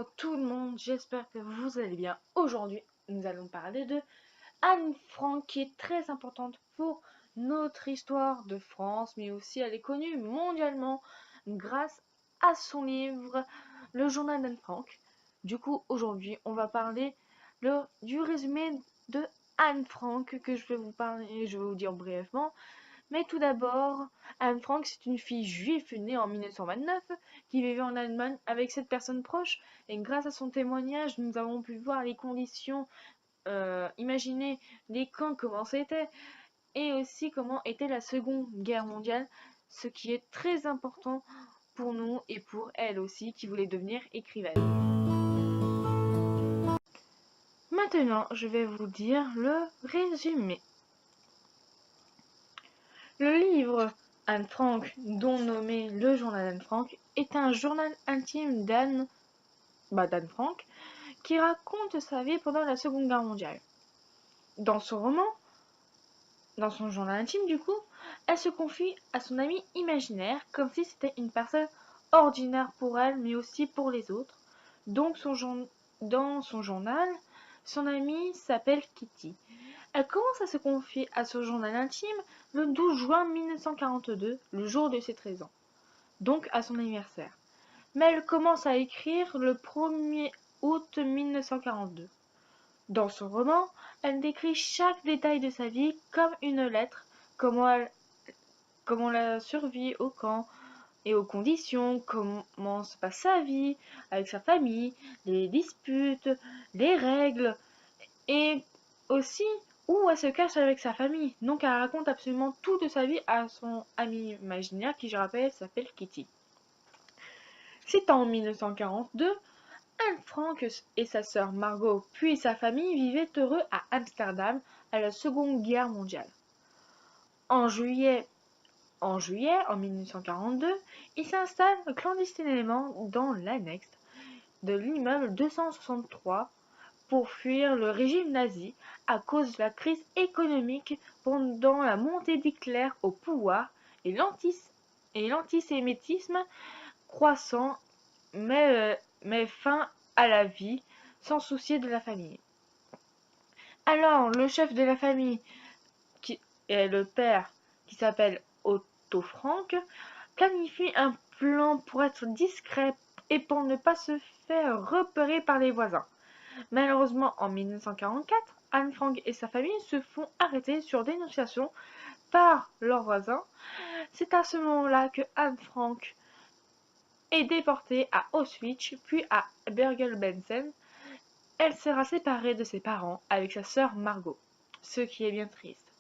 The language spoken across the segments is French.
Hello tout le monde, j'espère que vous allez bien. Aujourd'hui, nous allons parler de Anne Frank qui est très importante pour notre histoire de France, mais aussi elle est connue mondialement grâce à son livre Le journal d'Anne Frank. Du coup, aujourd'hui, on va parler du résumé de Anne Frank que je vais vous dire brièvement. Mais tout d'abord, Anne Frank, c'est une fille juive née en 1929 qui vivait en Allemagne avec 7 personnes proches. Et grâce à son témoignage, nous avons pu voir les conditions, imaginer les camps, comment c'était, et aussi comment était la Seconde Guerre mondiale, ce qui est très important pour nous et pour elle aussi qui voulait devenir écrivaine. Maintenant, je vais vous dire le résumé. Le livre Anne Frank, dont nommé Le journal d'Anne Frank, est un journal intime d'Anne Frank qui raconte sa vie pendant la Seconde Guerre mondiale. Dans son journal intime du coup, elle se confie à son ami imaginaire comme si c'était une personne ordinaire pour elle mais aussi pour les autres. Donc dans son journal, son amie s'appelle Kitty. Elle commence à se confier à ce journal intime le 12 juin 1942, le jour de ses 13 ans, donc à son anniversaire. Mais elle commence à écrire le 1er août 1942. Dans son roman, elle décrit chaque détail de sa vie comme une lettre, comment la survie au camp et aux conditions, comment se passe sa vie avec sa famille, les disputes, les règles, et aussi où elle se cache avec sa famille. Donc elle raconte absolument tout de sa vie à son ami imaginaire qui, je rappelle, s'appelle Kitty. C'est en 1942, Anne Frank et sa sœur Margot puis sa famille vivaient heureux à Amsterdam à la Seconde Guerre mondiale. En juillet 1942, ils s'installent clandestinement dans l'annexe de l'immeuble 263 pour fuir le régime nazi à cause de la crise économique pendant la montée d'Hitler au pouvoir et l'antisémitisme croissant met fin à la vie sans soucier de la famille. Alors le chef de la famille, qui est le père, qui s'appelle Otto Frank, planifie un plan pour être discret et pour ne pas se faire repérer par les voisins. Malheureusement, en 1944, Anne Frank et sa famille se font arrêter sur dénonciation par leurs voisins. C'est à ce moment-là que Anne Frank est déportée à Auschwitz puis à Bergen-Belsen. Elle sera séparée de ses parents avec sa sœur Margot, ce qui est bien triste.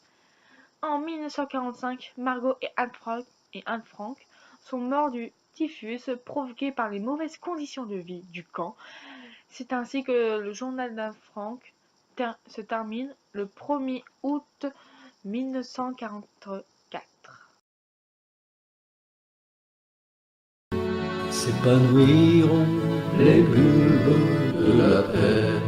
En 1945, Margot et Anne Frank sont morts du typhus provoqué par les mauvaises conditions de vie du camp. C'est ainsi que le journal d'Anne Frank se termine le 1er août 1944. S'épanouiront les bulbes de la paix.